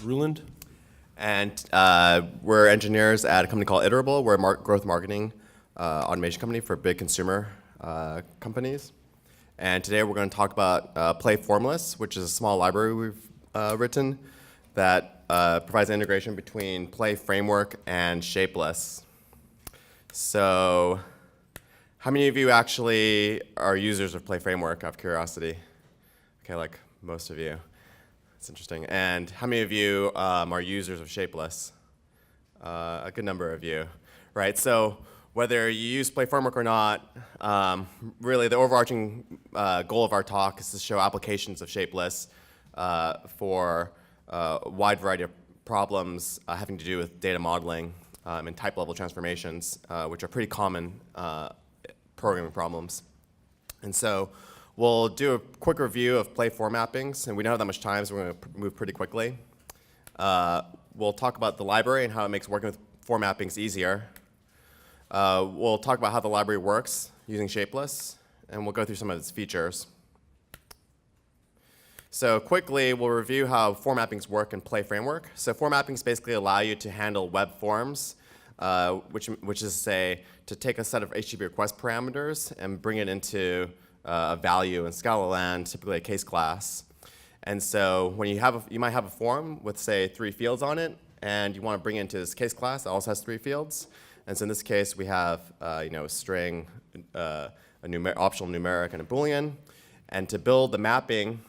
Ruhland. And we're engineers at a company called Iterable. We're a growth marketing automation company for big consumer companies. And today we're going to talk about Play-Formless, which is a small library we've written that provides an integration between Play Framework and Shapeless. So how many of you actually are users of Play Framework, out of curiosity? Okay, like most of you. That's interesting. And how many of you are users of Shapeless? A good number of you, right? So whether you use Play Framework or not, really the overarching goal of our talk is to show applications of Shapeless for a wide variety of problems having to do with data modeling and type-level transformations, which are pretty common programming problems. And so we'll do a quick review of Play form mappings, and we don't have that much time, so we're going to move pretty quickly. We'll talk about the library and how it makes working with form mappings easier. We'll talk about how the library works using Shapeless, and we'll go through some of its features. So quickly, we'll review how form mappings work in Play Framework. So form mappings basically allow you to handle web forms, which is, say, to take a set of HTTP request parameters and bring it into a value in Scala land, typically a case class. And so when you might have a form with, say, 3 fields on it, and you want to bring it into this case class that also has 3 fields. And so in this case, we have a string, optional numeric, and a Boolean. And to build the mapping,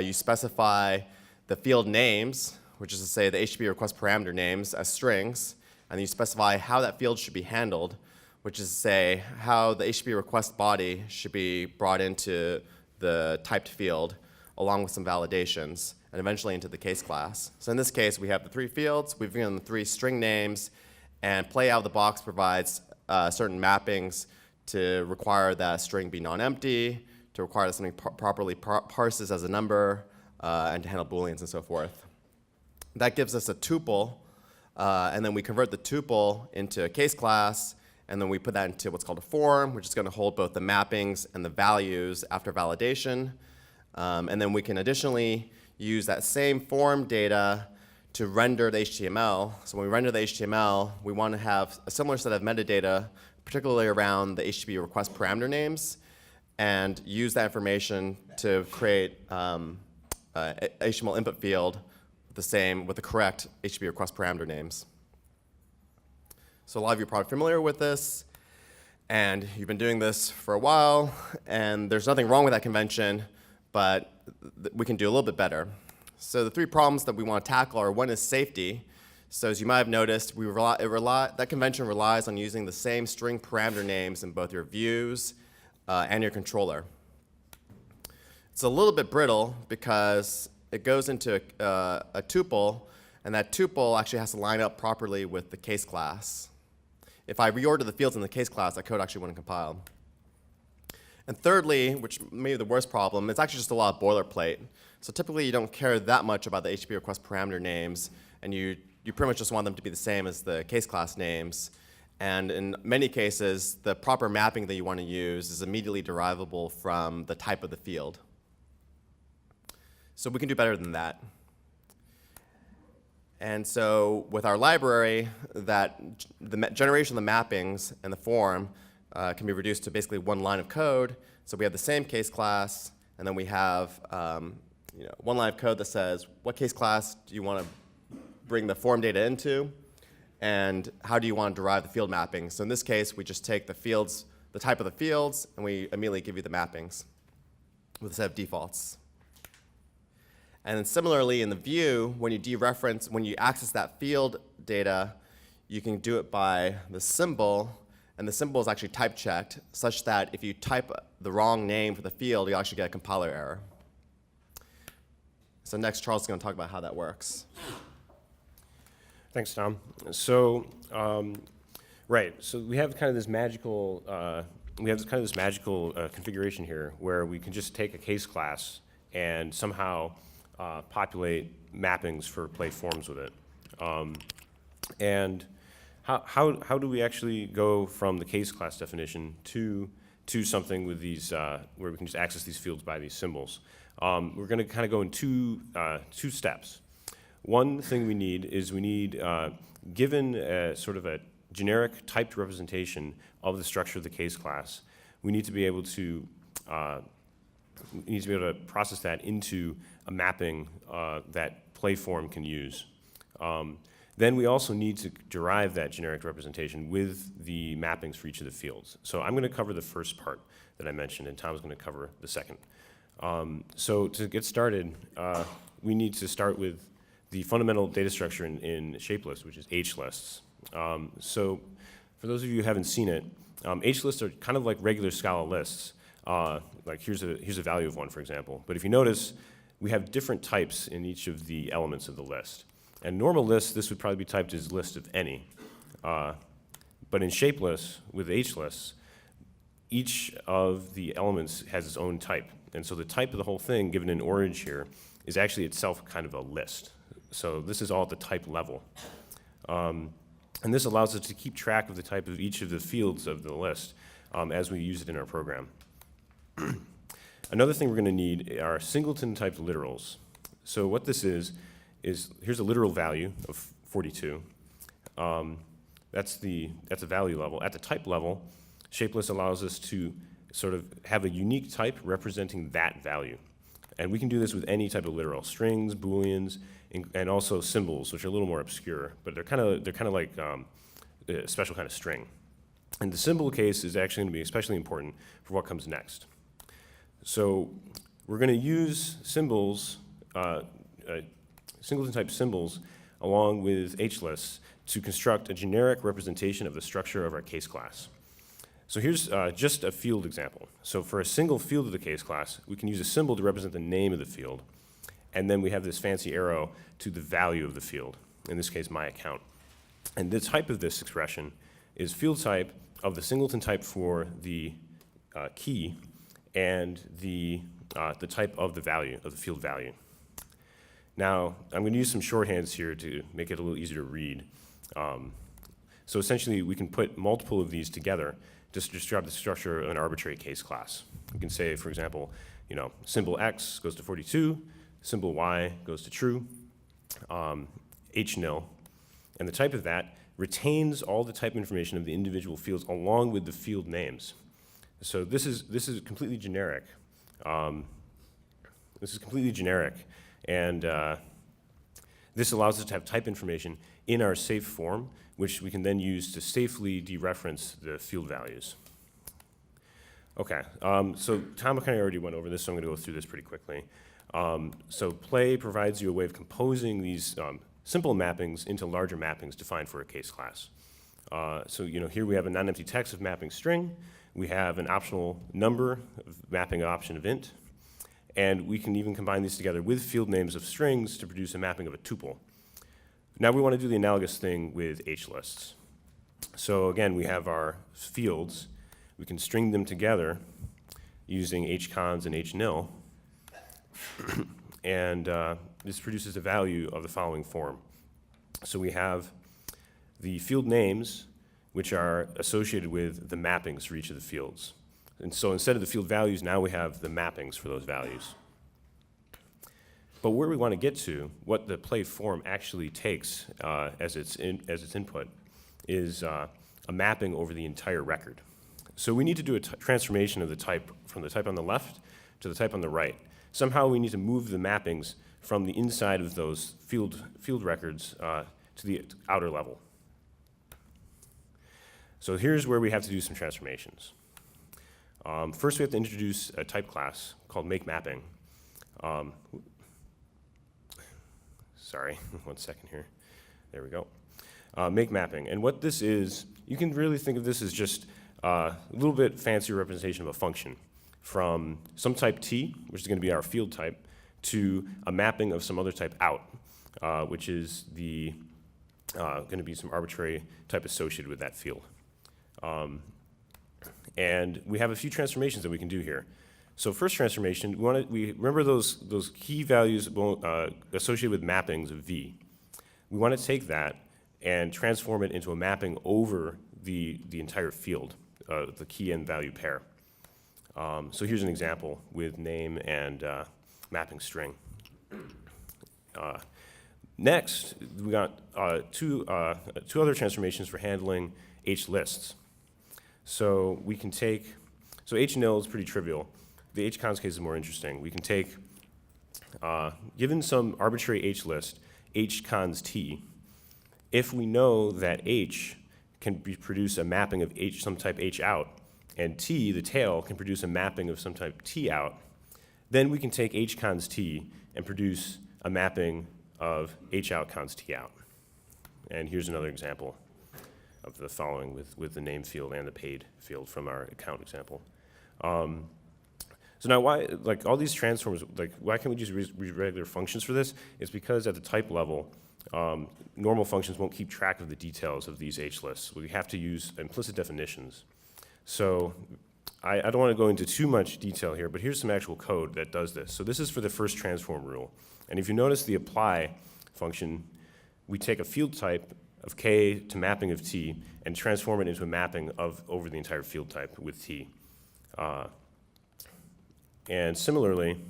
you specify the field names, which is to say the HTTP request parameter names, as strings. And you specify how that field should be handled, which is to say how the HTTP request body should be brought into the typed field, along with some validations, and eventually into the case class. So in this case, we have the 3 fields. We've given them 3 string names. And Play out of the box provides certain mappings to require that string be non-empty, to require that something properly parses as a number, and to handle Booleans and so forth. That gives us a tuple, and then we convert the tuple into a case class, and then we put that into what's called a form, which is going to hold both the mappings and the values after validation. And then we can additionally use that same form data to render the HTML. So when we render the HTML, we want to have a similar set of metadata, particularly around the HTTP request parameter names, and use that information to create an HTML input field with the correct HTTP request parameter names. So a lot of you are probably familiar with this, and you've been doing this for a while, and there's nothing wrong with that convention, but we can do a little bit better. So the 3 problems that we want to tackle are, one is safety. So as you might have noticed, that convention relies on using the same string parameter names in both your views and your controller. It's a little bit brittle because it goes into a tuple, and that tuple actually has to line up properly with the case class. If I reorder the fields in the case class, that code actually wouldn't compile. And thirdly, which may be the worst problem, it's actually just a lot of boilerplate. So typically, you don't care that much about the HTTP request parameter names, and you pretty much just want them to be the same as the case class names. And in many cases, the proper mapping that you want to use is immediately derivable from the type of the field. So we can do better than that. And so with our library, the generation of the mappings and the form can be reduced to basically 1 line of code. So we have the same case class, and then we have 1 line of code that says, what case class do you want to bring the form data into, and how do you want to derive the field mapping? So in this case, we just take the fields, the type of the fields, and we immediately give you the mappings with a set of defaults. And then similarly, in the view, when you access that field data, you can do it by the symbol, and the symbol is actually type checked, such that if you type the wrong name for the field, you actually get a compiler error. So next, Charles is going to talk about how that works. Thanks, Tom. So, right. So we have kind of this magical configuration here where we can just take a case class and somehow populate mappings for Play forms with it. And how do we actually go from the case class definition to something with these where we can just access these fields by these symbols? We're going to kind of go in two steps. One thing we need is given sort of a generic typed representation of the structure of the case class, we need to be able to process that into a mapping that Play-Form can use. Then we also need to derive that generic representation with the mappings for each of the fields. So I'm going to cover the first part that I mentioned, and Tom's going to cover the second. So to get started, we need to start with the fundamental data structure in Shapeless, which is H-lists. So for those of you who haven't seen it, H-lists are kind of like regular Scala lists. Like here's a value of one, for example. But if you notice, we have different types in each of the elements of the list. And normal lists, this would probably be typed as list of any. But in Shapeless, with H-lists, each of the elements has its own type. And so the type of the whole thing, given in orange here, is actually itself kind of a list. So this is all at the type level. And this allows us to keep track of the type of each of the fields of the list as we use it in our program. Another thing we're going to need are singleton-type literals. So what this is here's a literal value of 42. That's a value level. At the type level, Shapeless allows us to sort of have a unique type representing that value. And we can do this with any type of literal, strings, booleans, and also symbols, which are a little more obscure, but they're kind of like a special kind of string. And the symbol case is actually going to be especially important for what comes next. So we're going to use symbols, singleton-type symbols, along with H-lists to construct a generic representation of the structure of our case class. So here's just a field example. So for a single field of the case class, we can use a symbol to represent the name of the field. And then we have this fancy arrow to the value of the field, in this case, my account. And the type of this expression is field type of the singleton type for the key and the type of the value, of the field value. Now, I'm going to use some shorthands here to make it a little easier to read. So essentially, we can put multiple of these together to describe the structure of an arbitrary case class. We can say, for example, symbol X goes to 42, symbol Y goes to true, H nil, and the type of that retains all the type information of the individual fields along with the field names. So this is completely generic. This is completely generic, and this allows us to have type information in our safe form, which we can then use to safely dereference the field values. Okay, so Tom kind of already went over this, so I'm going to go through this pretty quickly. So Play provides you a way of composing these simple mappings into larger mappings defined for a case class. So here we have a non-empty text of mapping string. We have an optional number of mapping option of int. And we can even combine these together with field names of strings to produce a mapping of a tuple. Now we want to do the analogous thing with H-lists. So again, we have our fields. We can string them together using hcons and hnil. And this produces a value of the following form. So we have the field names, which are associated with the mappings for each of the fields. And so instead of the field values, now we have the mappings for those values. But where we want to get to, what the Play form actually takes as its input, is a mapping over the entire record. So we need to do a transformation of the type from the type on the left to the type on the right. Somehow we need to move the mappings from the inside of those field records to the outer level. So here's where we have to do some transformations. First, we have to introduce a type class called makeMapping. Sorry, 1 second here. There we go. makeMapping. And what this is, you can really think of this as just a little bit fancier representation of a function from some type T, which is going to be our field type, to a mapping of some other type out, which is going to be some arbitrary type associated with that field. And we have a few transformations that we can do here. So first transformation, we remember those key values associated with mappings of V. We want to take that and transform it into a mapping over the entire field, the key and value pair. So here's an example with name and mapping string. Next, we got two other transformations for handling HLists. So we can take, so HNil is pretty trivial. The HCons case is more interesting. We can take, given some arbitrary HList, HCons T, if we know that H can produce a mapping of H, some type H out, and T, the tail, can produce a mapping of some type T out, then we can take HCons T and produce a mapping of H out cons T out. And here's another example of the following with the name field and the paid field from our account example. So now why, like all these transforms, like why can't we just use regular functions for this? It's because at the type level, normal functions won't keep track of the details of these HLists. We have to use implicit definitions. So I don't want to go into too much detail here, but here's some actual code that does this. So this is for the first transform rule. And if you notice the apply function, we take a field type of K to mapping of T and transform it into a mapping of over the entire field type with T. And similarly,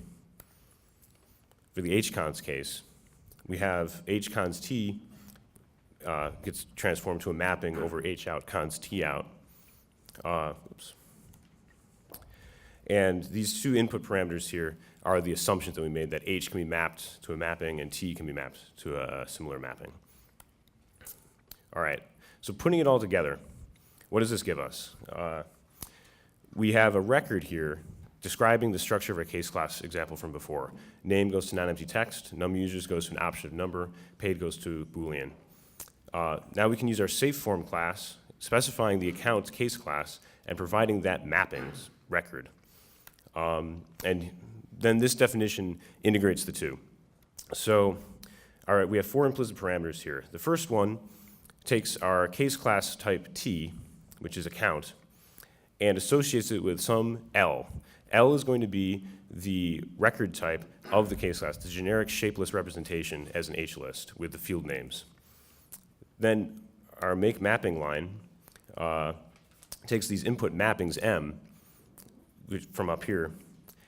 for the HCons case, we have HCons T gets transformed to a mapping over H out cons T out. Oops. And these two input parameters here are the assumptions that we made that H can be mapped to a mapping and T can be mapped to a similar mapping. All right, so putting it all together, what does this give us? We have a record here describing the structure of our case class example from before. Name goes to non-empty text, num users goes to an option of number, paid goes to Boolean. Now we can use our SafeForm class, specifying the account case class, and providing that mappings record. And then this definition integrates the two. So, all right, we have four implicit parameters here. The first one takes our case class type T, which is account, and associates it with some L. L is going to be the record type of the case class, the generic shapeless representation as an HList with the field names. Then our make mapping line takes these input mappings M, which, from up here,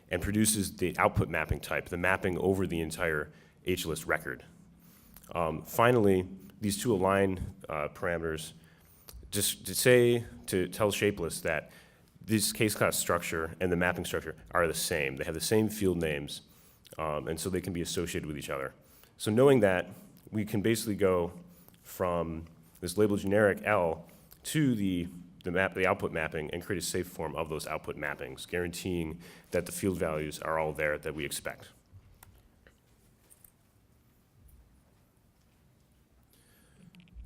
and produces the output mapping type, the mapping over the entire HList record. Finally, these two align parameters just to tell Shapeless that this case class structure and the mapping structure are the same. They have the same field names, and so they can be associated with each other. So knowing that, we can basically go from this label generic L to the output mapping and create a safe form of those output mappings, guaranteeing that the field values are all there that we expect.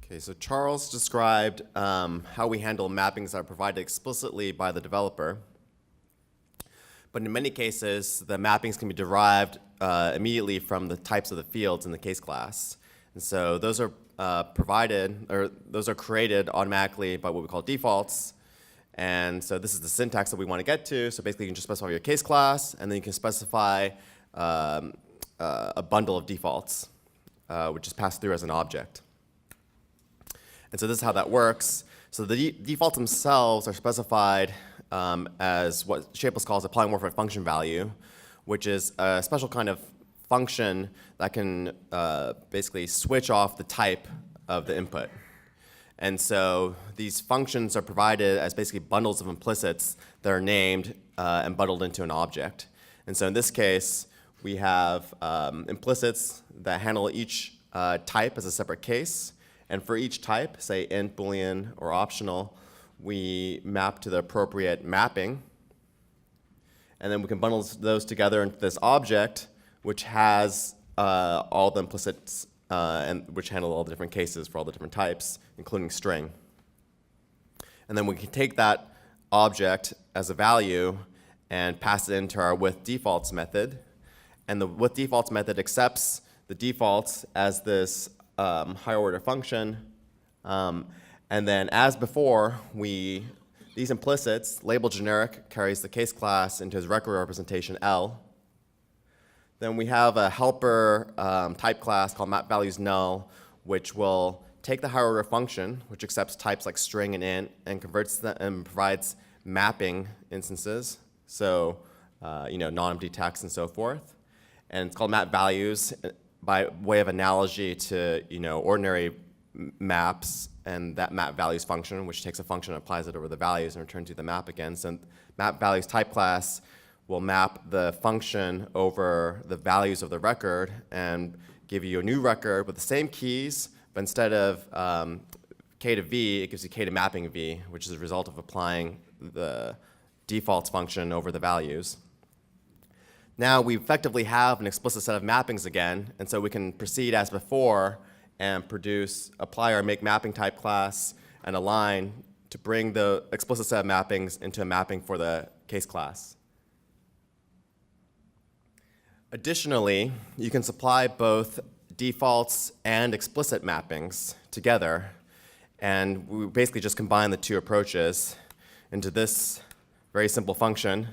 Okay, so Charles described how we handle mappings that are provided explicitly by the developer. But in many cases, the mappings can be derived immediately from the types of the fields in the case class. And so those are those are created automatically by what we call defaults. And so this is the syntax that we want to get to. So basically, you can just specify your case class, and then you can specify a bundle of defaults, which is passed through as an object. And so this is how that works. So the defaults themselves are specified as what Shapeless calls a polymorphic function value, which is a special kind of function that can basically switch off the type of the input. And so these functions are provided as basically bundles of implicits that are named and bundled into an object. And so in this case, we have implicits that handle each type as a separate case. And for each type, say int, Boolean, or optional, we map to the appropriate mapping. And then we can bundle those together into this object, which has all the implicits and which handle all the different cases for all the different types, including string. And then we can take that object as a value and pass it into our withDefaults method. And the withDefaults method accepts the defaults as this higher order function. And then as before, these implicits, LabelledGeneric carries the case class into his record representation L. Then we have a helper type class called mapValuesNull, which will take the higher order function, which accepts types like string and int, and converts them and provides mapping instances, so non-empty text and so forth. And it's called mapValues, by way of analogy to ordinary maps and that map values function, which takes a function and applies it over the values and returns you the map again. So map values type class will map the function over the values of the record and give you a new record with the same keys, but instead of k to v, it gives you k to mapping v, which is a result of applying the defaults function over the values. Now we effectively have an explicit set of mappings again, and so we can proceed as before and apply our make mapping type class and align to bring the explicit set of mappings into a mapping for the case class. Additionally, you can supply both defaults and explicit mappings together, and we basically just combine the two approaches into this very simple function,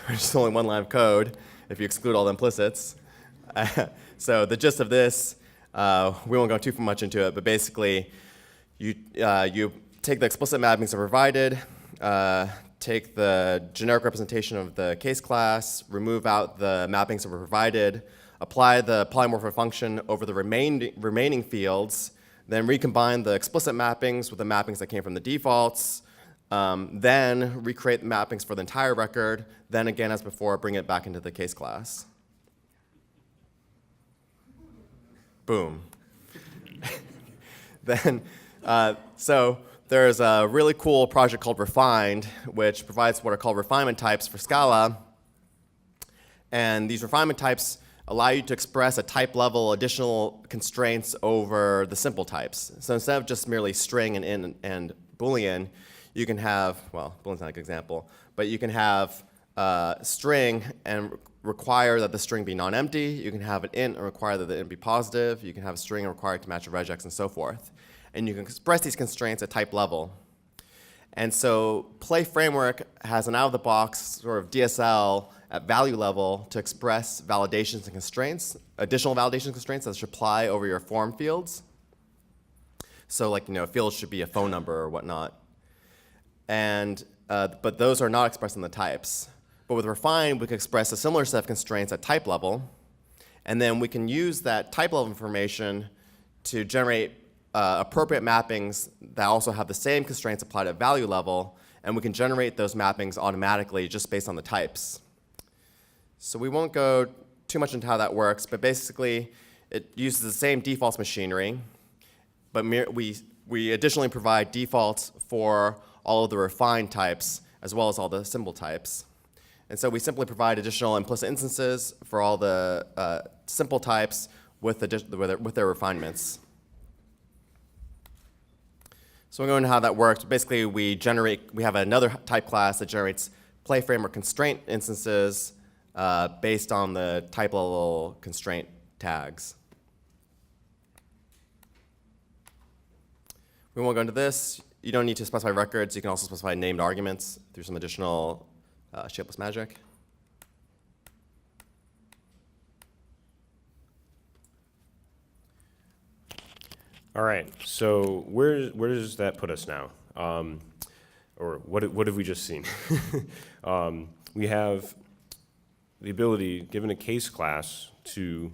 which is only one line of code if you exclude all the implicits. So the gist of this, we won't go too much into it, but basically you take the explicit mappings that are provided, take the generic representation of the case class, remove out the mappings that were provided, apply the polymorphic function over the remaining fields, then recombine the explicit mappings with the mappings that came from the defaults, then recreate the mappings for the entire record, then again as before, bring it back into the case class. Boom. Then, so there's a really cool project called Refined, which provides what are called refinement types for Scala. And these refinement types allow you to express a type level additional constraints over the simple types. So instead of just merely string and int and Boolean, you can have, well, Boolean's not a good example, but you can have string and require that the string be non-empty. You can have an int and require that the int be positive. You can have a string and require it to match a regex and so forth. And you can express these constraints at type level. And so Play Framework has an out-of-the-box sort of DSL at value level to express validations and constraints, additional validation constraints that should apply over your form fields. So like, a field should be a phone number or whatnot. And, but those are not expressed in the types. But with Refine, we can express a similar set of constraints at type level. And then we can use that type level information to generate appropriate mappings that also have the same constraints applied at value level, and we can generate those mappings automatically just based on the types. So we won't go too much into how that works, but basically it uses the same defaults machinery, but we additionally provide defaults for all of the refined types as well as all the symbol types. And so we simply provide additional implicit instances for all the simple types with their refinements. So we're going to how that works. Basically, we have another type class that generates Play Framework constraint instances based on the type level constraint tags. We won't go into this. You don't need to specify records. You can also specify named arguments through some additional shapeless magic. All right, so where does that put us now? Or what have we just seen? We have the ability, given a case class, to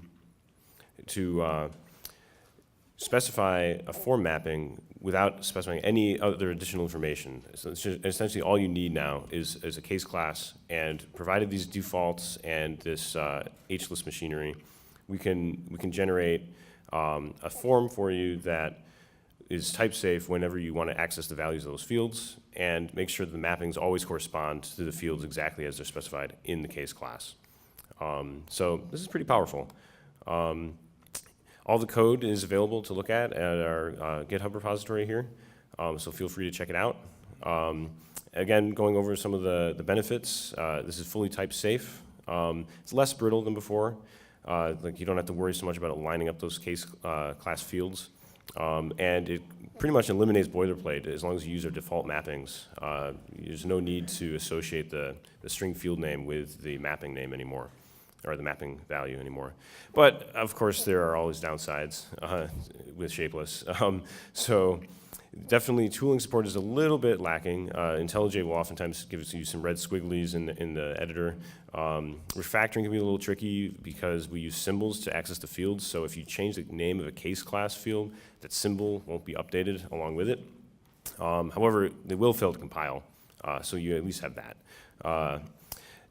specify a form mapping without specifying any other additional information. So it's just, essentially all you need now is a case class, and provided these defaults and this H-list machinery, we can generate a form for you that is type safe whenever you want to access the values of those fields, and make sure that the mappings always correspond to the fields exactly as they're specified in the case class. So this is pretty powerful. All the code is available to look at our GitHub repository here, so feel free to check it out. Again, going over some of the benefits, this is fully type safe. It's less brittle than before. Like you don't have to worry so much about lining up those case class fields. And it pretty much eliminates boilerplate as long as you use our default mappings. There's no need to associate the string field name with the mapping name anymore. or the mapping value anymore. But of course, there are always downsides with Shapeless. So definitely tooling support is a little bit lacking. IntelliJ will oftentimes give you some red squigglies in the editor. Refactoring can be a little tricky because we use symbols to access the fields. So if you change the name of a case class field, that symbol won't be updated along with it. However, they will fail to compile, so you at least have that.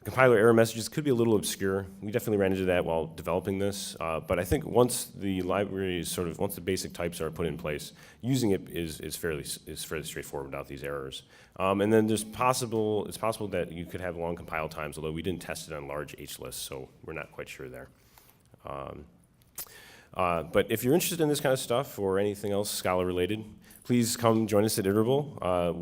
Compiler error messages could be a little obscure. We definitely ran into that while developing this, but I think once the library is once the basic types are put in place, using it is fairly straightforward without these errors. And then it's possible that you could have long compile times, although we didn't test it on large H lists, so we're not quite sure there. But if you're interested in this kind of stuff or anything else Scala related, please come join us at Iterable.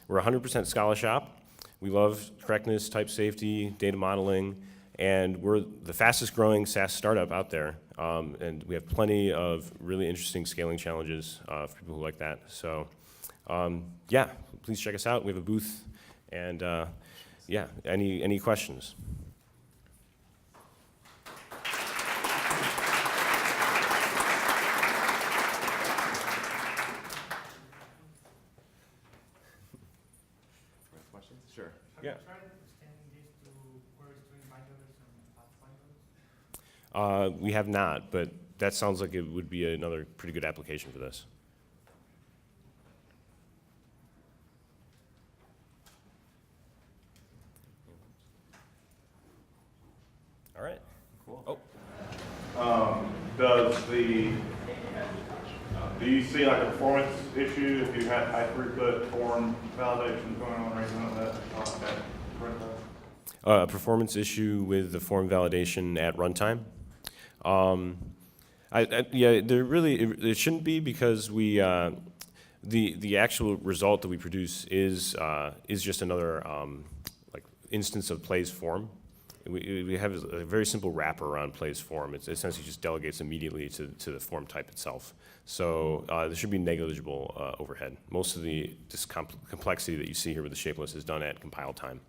We're 100% Scala shop. We love correctness, type safety, data modeling, and we're the fastest growing SaaS startup out there. And we have plenty of really interesting scaling challenges for people who like that. So yeah, please check us out. We have a booth, and yeah, any questions? Sure. Yeah. Have you tried extending this to query string binders and path binders? We have not, but that sounds like it would be another pretty good application for this. All right. Cool. Oh. Do you see like a performance issue if you had high throughput form validations going on or anything like that? A performance issue with the form validation at runtime. Yeah, it shouldn't be because we the actual result that we produce is just another like instance of Play's form. We have a very simple wrapper around Play's form. It essentially just delegates immediately to the form type itself. So there should be negligible overhead. Most of this complexity that you see here with the Shapeless is done at compile time.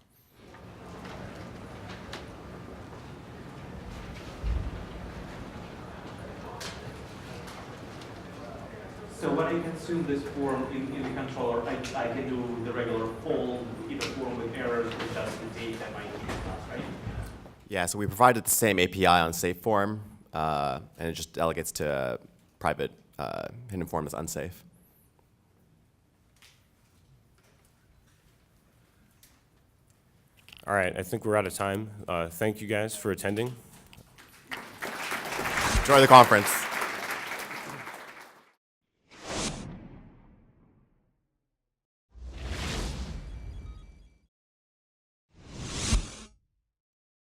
So when I consume this form in the controller, I can do the regular fold, keep a form with errors, with just the data my class, right? Yeah, so we provided the same API on SafeForm, and it just delegates to private hidden form as unsafe. All right, I think we're out of time. Thank you guys for attending. Enjoy the conference.